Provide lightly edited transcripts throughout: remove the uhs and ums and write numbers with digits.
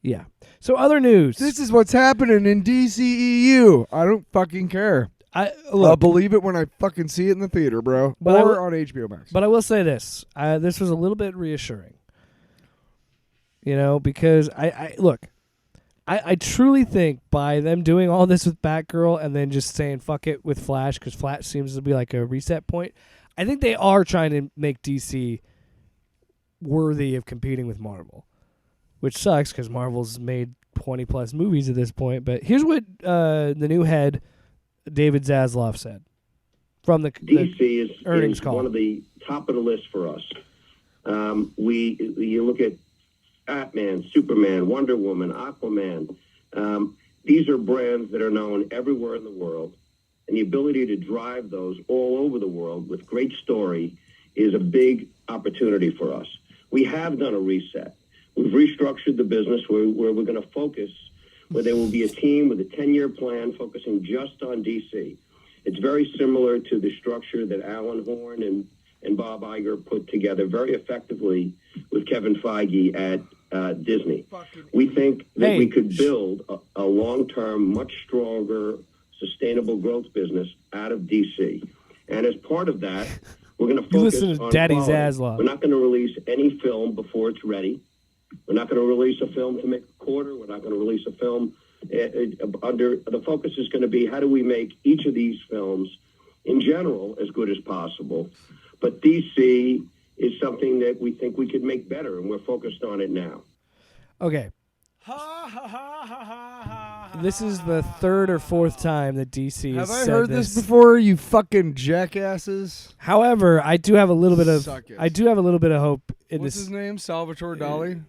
Yeah. So other news. This is what's happening in DCEU. I don't fucking care. I'll believe it when I fucking see it in the theater, bro. But or on HBO Max. But I will say this. This was a little bit reassuring. Because I truly think by them doing all this with Batgirl and then just saying fuck it with Flash, because Flash seems to be like a reset point, I think they are trying to make DC worthy of competing with Marvel, which sucks because Marvel's made 20-plus movies at this point. But here's what the new head, David Zaslav, said from the DC earnings is call. One of the top of the list for us. You look at Batman, Superman, Wonder Woman, Aquaman. These are brands that are known everywhere in the world, and the ability to drive those all over the world with great story is a big opportunity for us. We have done a reset. We've restructured the business where we're going to focus, where there will be a team with a 10-year plan focusing just on DC. It's very similar to the structure that Alan Horn and Bob Iger put together very effectively with Kevin Feige at Disney. We think that we could build a long-term, much stronger, sustainable growth business out of DC. And as part of that, we're going to focus on Daddy quality. Zaslav. We're not going to release any film before it's ready. We're not going to release a film to make a quarter. We're not going to release a film under the focus is going to be how do we make each of these films in general as good as possible. But DC is something that we think we could make better, and we're focused on it now. Okay. This is the third or fourth time that DC has Have I said heard this before, you fucking jackasses? However, I do have a little bit of Suck it. hope in What's this. his name? Salvatore Dali?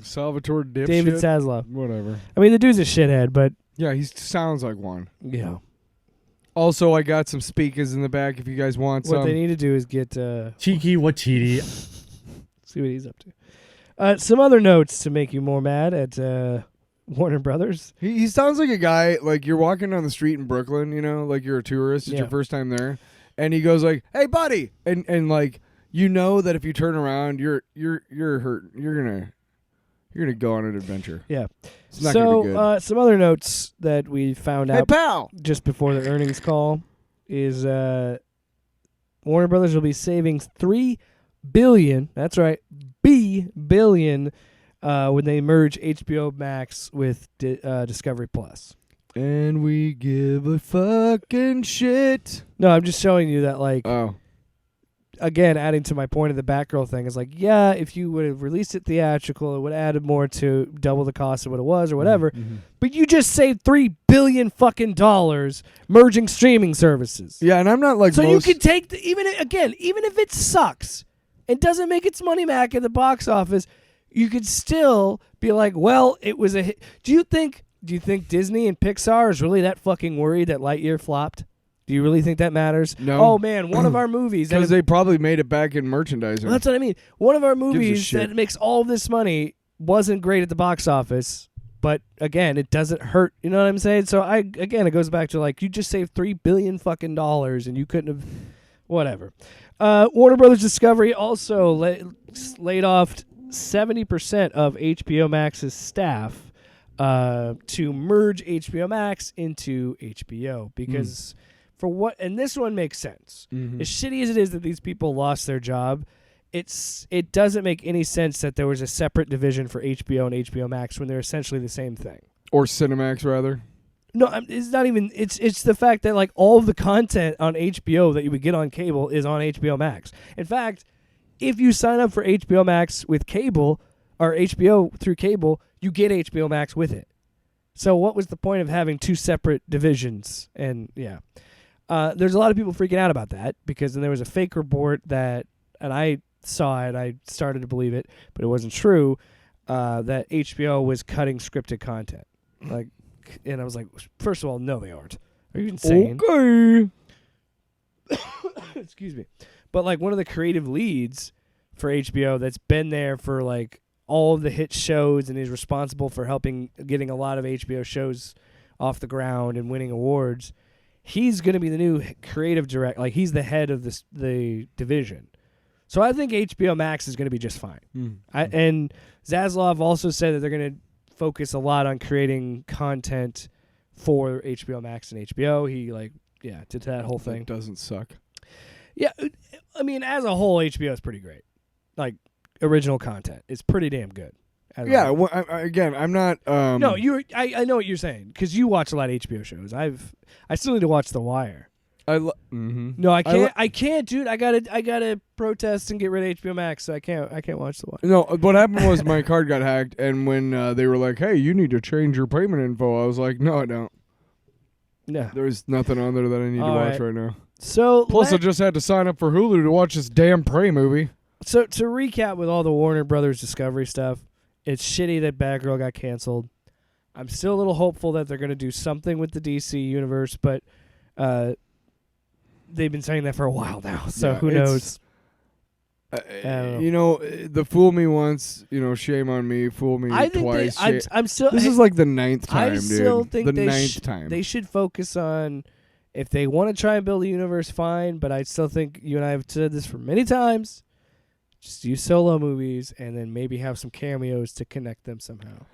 Salvatore Dipshit? David Zaslav. Whatever. I mean, the dude's a shithead, but Yeah, he sounds like one. yeah. Also, I got some speakers in the back if you guys want What some. they need to do is get Cheeky Watiti. see what he's up to. Some other notes to make you more mad at Warner Brothers. He sounds like a guy, like you're walking down the street in Brooklyn, like you're a tourist, it's your first time there, and he goes like, "Hey, buddy," and like that if you turn around, you're hurt. You're gonna go on an adventure. Yeah. It's not gonna be good. Some other notes that we found Hey, out pal. just before the earnings call is Warner Brothers will be saving $3 billion. That's right, billion when they merge HBO Max with Discovery Plus. And we give a fucking shit. No, I'm just showing you that, like, Oh. again, adding to my point of the Batgirl thing is like, yeah, if you would have released it theatrical, it would have added more to double the cost of what it was or whatever. Mm-hmm. But you just saved $3 billion fucking dollars merging streaming services. Yeah, and I'm not like So most... you can take even if it sucks and doesn't make its money back at the box office, you could still be like, well, it was a hit. Do you think Disney and Pixar is really that fucking worried that Lightyear flopped? Do you really think that matters? No. Oh man, one of our movies because they probably made it back in merchandising. Well, that's what I mean. One of our movies shit. that makes all of this money wasn't great at the box office, but again, it doesn't hurt. You know what I'm saying? So it goes back to like you just saved $3 billion fucking dollars and you couldn't have, whatever. Warner Brothers Discovery also laid off 70% of HBO Max's staff to merge HBO Max into HBO because. For what, and this one makes sense. Mm-hmm. As shitty as it is that these people lost their job, it doesn't make any sense that there was a separate division for HBO and HBO Max when they're essentially the same thing. Or Cinemax, rather. No, it's not even. It's the fact that like all of the content on HBO that you would get on cable is on HBO Max. In fact, if you sign up for HBO Max with cable or HBO through cable, you get HBO Max with it. So what was the point of having two separate divisions? And yeah. There's a lot of people freaking out about that because then there was a fake report and I saw it, I started to believe it, but it wasn't true, that HBO was cutting scripted content. Like, and I was like, first of all, no, they aren't. Are you insane? Okay. Excuse me. But like one of the creative leads for HBO that's been there for like all of the hit shows and is responsible for getting a lot of HBO shows off the ground and winning awards. He's going to be the new creative director. Like, he's the head of the division. So I think HBO Max is going to be just fine. Mm. And Zaslav also said that they're going to focus a lot on creating content for HBO Max and HBO. He did that whole thing. It doesn't suck. Yeah, I mean, as a whole, HBO is pretty great. Like, original content is pretty damn good. Yeah, well, again, I'm not. No, I know what you're saying because you watch a lot of HBO shows. I still need to watch The Wire. No, I can't. I can't, dude. I gotta protest and get rid of HBO Max. So I can't watch The Wire. No, what happened was my card got hacked, and when they were like, "Hey, you need to change your payment info," I was like, "No, I don't. Yeah, There's nothing on there that I need to watch right now." So plus, I just had to sign up for Hulu to watch this damn Prey movie. So to recap, with all the Warner Brothers Discovery stuff, it's shitty that Batgirl got canceled. I'm still a little hopeful that they're going to do something with the DC universe, but they've been saying that for a while now, so who knows? The fool me once, shame on me. Fool me twice. I'm still. This is like the 9th time, dude. I still think the 9th time. They should focus on, if they want to try and build a universe, fine. But I still think you and I have said this for many times. Just use solo movies and then maybe have some cameos to connect them somehow.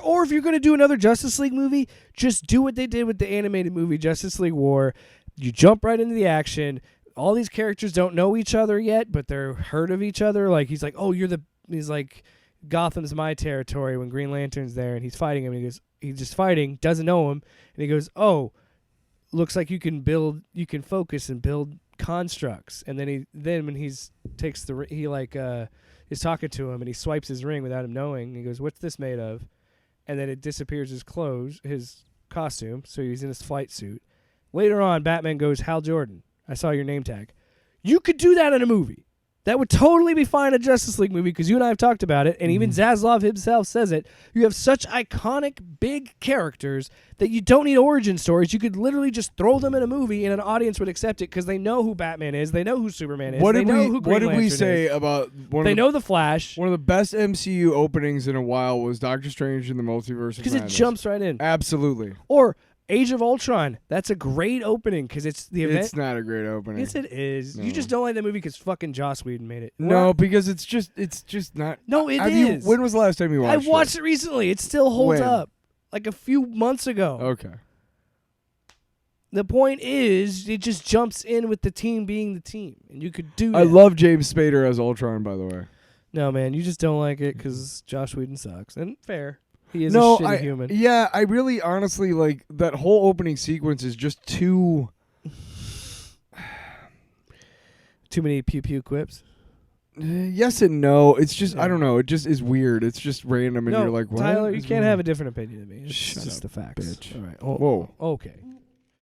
Or if you're going to do another Justice League movie, just do what they did with the animated movie Justice League War. You jump right into the action. All these characters don't know each other yet, but they're heard of each other. Like, he's like, oh, he's like, Gotham's my territory when Green Lantern's there, and he's fighting him. And he goes, he's just fighting, doesn't know him. And he goes, oh, looks like you can focus and build constructs. And then when he's takes the is talking to him and he swipes his ring without him knowing. And he goes, what's this made of? And then it disappears his costume. So he's in his flight suit. Later on, Batman goes, Hal Jordan, I saw your name tag. You could do that in a movie. That would totally be fine in a Justice League movie because you and I have talked about it, and even Zaslav himself says it. You have such iconic, big characters that you don't need origin stories. You could literally just throw them in a movie, and an audience would accept it because they know who Batman is, they know who Superman is, what they did know who Green Lantern is. What did we say about They know the Flash. One of the best MCU openings in a while was Doctor Strange in the Multiverse of Madness. Because it jumps right in. Absolutely. Or Age of Ultron. That's a great opening because it's the event. It's not a great opening. Yes, it is. No. You just don't like that movie because fucking Joss Whedon made it. No, because it's just not. No, it is. When was the last time you watched it? I watched it recently. It still holds up. Like a few months ago. Okay. The point is, it just jumps in with the team being the team. And you could do that. I love James Spader as Ultron, by the way. No, man. You just don't like it because Joss Whedon sucks. And fair. He is a shitty human. Yeah, I really honestly, like, that whole opening sequence is just too... Too many pew-pew quips? Yes and no. It's just, I don't know. It just is weird. It's just random, and you're like, what? Tyler, you can't have a different opinion than me. It's Shut just up, the facts. bitch. All right. Whoa. Okay.